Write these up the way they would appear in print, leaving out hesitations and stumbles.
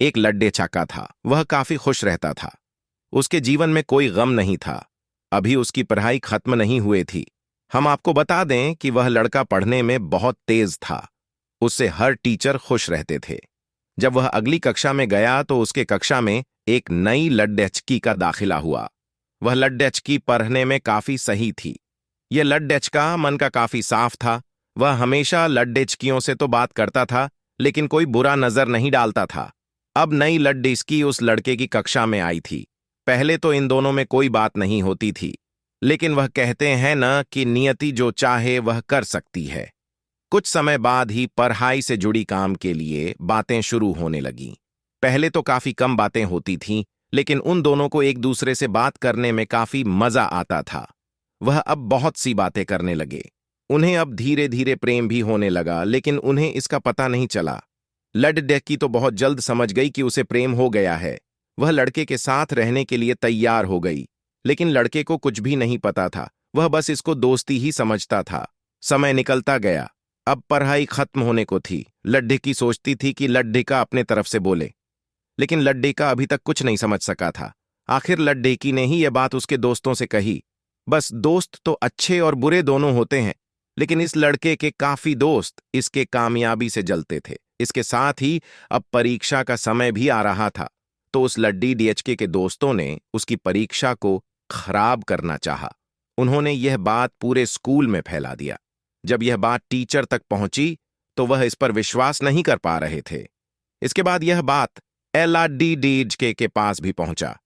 एक लड्डे चाका था। वह काफी खुश रहता था। उसके जीवन में कोई गम नहीं था। अभी उसकी पढ़ाई खत्म नहीं हुई थी। हम आपको बता दें कि वह लड़का पढ़ने में बहुत तेज था। उससे हर टीचर खुश रहते थे। जब वह अगली कक्षा में गया तो उसके कक्षा में एक नई लड्डेचकी का दाखिला हुआ। वह लड्डेचकी पढ़ने में काफी सही थी। यह लड्डेचका मन का काफी साफ था। वह हमेशा लड्डेचकियों से तो बात करता था, लेकिन कोई बुरा नजर नहीं डालता था। अब नई लड्डेचकी उस लड़के की कक्षा में आई थी। पहले तो इन दोनों में कोई बात नहीं होती थी, लेकिन वह कहते हैं न कि नियति जो चाहे वह कर सकती है। कुछ समय बाद ही पढ़ाई से जुड़ी काम के लिए बातें शुरू होने लगीं। पहले तो काफी कम बातें होती थीं, लेकिन उन दोनों को एक दूसरे से बात करने में काफी मजा आता था। वह अब बहुत सी बातें करने लगे। उन्हें अब धीरे धीरे प्रेम भी होने लगा, लेकिन उन्हें इसका पता नहीं चला। लड्डेकी तो बहुत जल्द समझ गई कि उसे प्रेम हो गया है। वह लड़के के साथ रहने के लिए तैयार हो गई, लेकिन लड़के को कुछ भी नहीं पता था। वह बस इसको दोस्ती ही समझता था। समय निकलता गया। अब पढ़ाई खत्म होने को थी। लड्डेकी सोचती थी कि लड्डेका अपने तरफ से बोले, लेकिन लड्डेका अभी तक कुछ नहीं समझ सका था। आखिर लड्डेकी ने ही यह बात उसके दोस्तों से कही। बस दोस्त तो अच्छे और बुरे दोनों होते हैं, लेकिन इस लड़के के काफी दोस्त इसके कामयाबी से जलते थे। इसके साथ ही अब परीक्षा का समय भी आ रहा था, तो उस लड्डी डीएचके के दोस्तों ने उसकी परीक्षा को खराब करना चाहा। उन्होंने यह बात पूरे स्कूल में फैला दिया। जब यह बात टीचर तक पहुंची तो वह इस पर विश्वास नहीं कर पा रहे थे। इसके बाद यह बात LRDDHK के पास भी पहुंचा।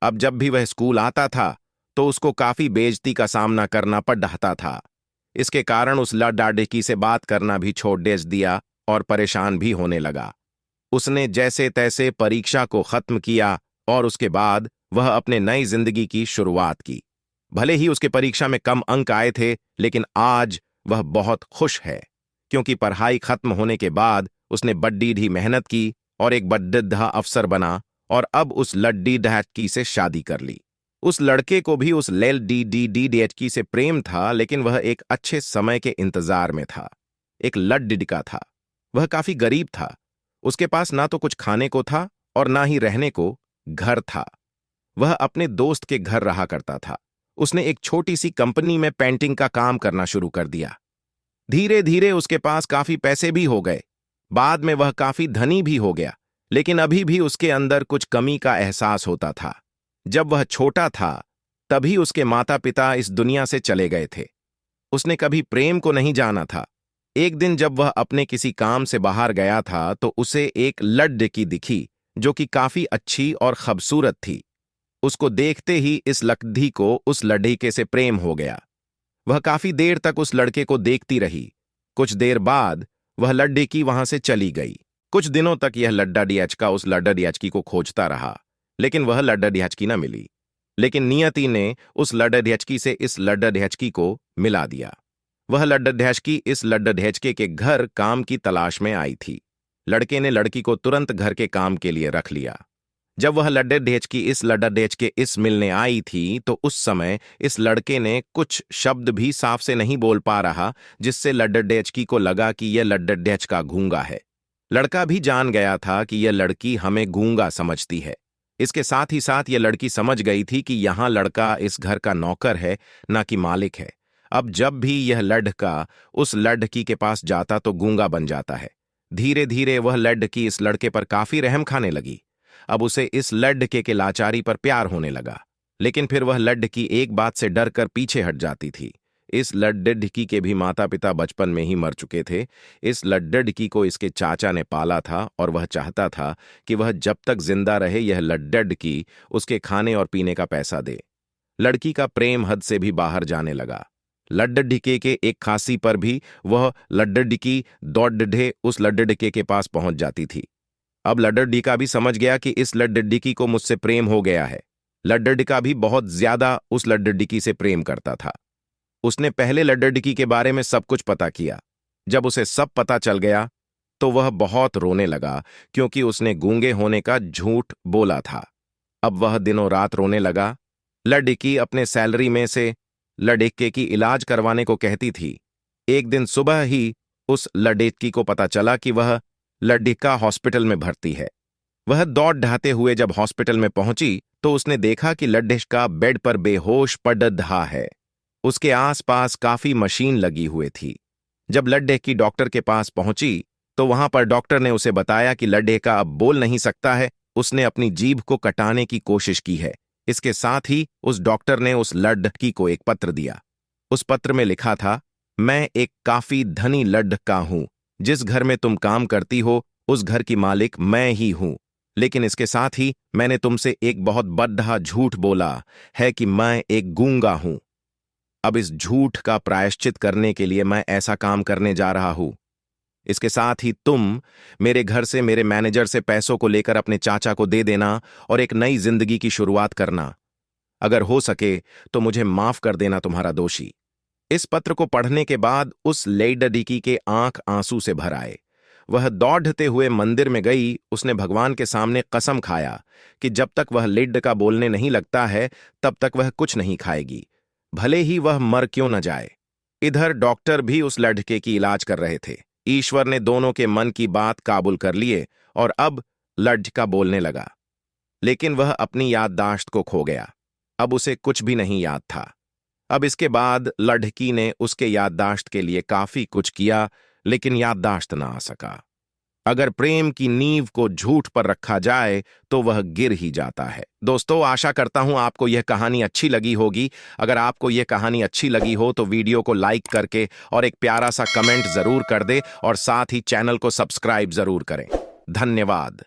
अब जब भी वह स्कूल आता था तो उसको काफी बेइज्जती का सामना करना पड़ रहा था। इसके कारण उस लड्डेकी से बात करना भी छोड़ दे दिया और परेशान भी होने लगा। उसने जैसे तैसे परीक्षा को खत्म किया और उसके बाद वह अपने नई जिंदगी की शुरुआत की। भले ही उसके परीक्षा में कम अंक आए थे, लेकिन आज वह बहुत खुश है, क्योंकि पढ़ाई खत्म होने के बाद उसने बड्डी मेहनत की और एक बड्ढा अफसर बना और अब उस लड्डी डहटकी से शादी कर ली। उस लड़के को भी उस LDDDHK से प्रेम था, लेकिन वह एक अच्छे समय के इंतजार में था। एक लड्डिका था। वह काफी गरीब था। उसके पास ना तो कुछ खाने को था और ना ही रहने को घर था। वह अपने दोस्त के घर रहा करता था। उसने एक छोटी सी कंपनी में पेंटिंग का काम करना शुरू कर दिया। धीरे धीरे उसके पास काफी पैसे भी हो गए। बाद में वह काफी धनी भी हो गया, लेकिन अभी भी उसके अंदर कुछ कमी का एहसास होता था। जब वह छोटा था तभी उसके माता पिता इस दुनिया से चले गए थे। उसने कभी प्रेम को नहीं जाना था। एक दिन जब वह अपने किसी काम से बाहर गया था तो उसे एक लड़की दिखी जो कि काफी अच्छी और खूबसूरत थी। उसको देखते ही इस लड़की को उस लड़के से प्रेम हो गया। वह काफी देर तक उस लड़के को देखती रही। कुछ देर बाद वह लड़की वहां से चली गई। कुछ दिनों तक यह लड्डा डीएचका उस लड्डा डीएचकी को खोजता रहा, लेकिन वह लड्डा डीएचकी न मिली। लेकिन नियति ने उस लड्डा डीएचकी से इस लड्डा डीएचकी को मिला दिया। वह लड्डा डीएचकी इस लड्डा डीएचके के घर काम की तलाश में आई थी। लड़के ने लड़की को तुरंत घर के काम के लिए रख लिया। जब वह लड्डा डीएचकी इस लड्डा डीएचके इस मिलने आई थी तो उस समय इस लड़के ने कुछ शब्द भी साफ से नहीं बोल पा रहा, जिससे लड्डा डीएचकी को लगा कि यह लड्डा डीएचका गूंगा है। लड़का भी जान गया था कि यह लड़की हमें गूंगा समझती है। इसके साथ ही साथ यह लड़की समझ गई थी कि यहाँ लड़का इस घर का नौकर है, ना कि मालिक है। अब जब भी यह लड़का उस लड़की के पास जाता तो गूंगा बन जाता है। धीरे धीरे वह लड़की इस लड़के पर काफी रहम खाने लगी। अब उसे इस लड़के के लाचारी पर प्यार होने लगा, लेकिन फिर वह लड़की एक बात से डर कर पीछे हट जाती थी। इस लड़की के भी माता पिता बचपन में ही मर चुके थे। इस लड़की को इसके चाचा ने पाला था और वह चाहता था कि वह जब तक जिंदा रहे यह लड़की उसके खाने और पीने का पैसा दे। लड़की का प्रेम हद से भी बाहर जाने लगा। लड़के के एक खांसी पर भी वह लड़की दौड़े उस लड़के के पास पहुंच जाती थी। अब लड़का भी समझ गया कि इस लड़की को मुझसे प्रेम हो गया है। लड़का भी बहुत ज्यादा उस लड़की से प्रेम करता था। उसने पहले लड़की के बारे में सब कुछ पता किया। जब उसे सब पता चल गया तो वह बहुत रोने लगा, क्योंकि उसने गूंगे होने का झूठ बोला था। अब वह दिनों रात रोने लगा। लड़की अपने सैलरी में से लड़के की इलाज करवाने को कहती थी। एक दिन सुबह ही उस लड़की को पता चला कि वह लड़का हॉस्पिटल में भर्ती है। वह दौड़ ढाते हुए जब हॉस्पिटल में पहुंची तो उसने देखा कि लड्ढेका बेड पर बेहोश पड़ रहा है। उसके आसपास काफी मशीन लगी हुई थी। जब लड्ढेकी डॉक्टर के पास पहुंची तो वहां पर डॉक्टर ने उसे बताया कि लड्ढेका अब बोल नहीं सकता है, उसने अपनी जीभ को कटाने की कोशिश की है। इसके साथ ही उस डॉक्टर ने उस लड़की को एक पत्र दिया। उस पत्र में लिखा था, मैं एक काफी धनी लड़का हूं। जिस घर में तुम काम करती हो उस घर की मालिक मैं ही हूं। लेकिन इसके साथ ही मैंने तुमसे एक बहुत बड़ा झूठ बोला है कि मैं एक गूंगा हूं। अब इस झूठ का प्रायश्चित करने के लिए मैं ऐसा काम करने जा रहा हूं। इसके साथ ही तुम मेरे घर से मेरे मैनेजर से पैसों को लेकर अपने चाचा को दे देना और एक नई जिंदगी की शुरुआत करना। अगर हो सके तो मुझे माफ कर देना तुम्हारा दोषी। इस पत्र को पढ़ने के बाद उस लेडीकी के आंख आंसू से भर आए। वह दौड़ते हुए मंदिर में गई। उसने भगवान के सामने कसम खाया कि जब तक वह लेड का बोलने नहीं लगता है तब तक वह कुछ नहीं खाएगी, भले ही वह मर क्यों न जाए। इधर डॉक्टर भी उस लड़के की इलाज कर रहे थे। ईश्वर ने दोनों के मन की बात काबुल कर लिए और अब लड़का बोलने लगा, लेकिन वह अपनी याददाश्त को खो गया। अब उसे कुछ भी नहीं याद था। अब इसके बाद लड़की ने उसके याददाश्त के लिए काफी कुछ किया, लेकिन याददाश्त ना आ सका। अगर प्रेम की नींव को झूठ पर रखा जाए तो वह गिर ही जाता है। दोस्तों, आशा करता हूं आपको यह कहानी अच्छी लगी होगी। अगर आपको यह कहानी अच्छी लगी हो तो वीडियो को लाइक करके और एक प्यारा सा कमेंट जरूर कर दे और साथ ही चैनल को सब्सक्राइब जरूर करें। धन्यवाद।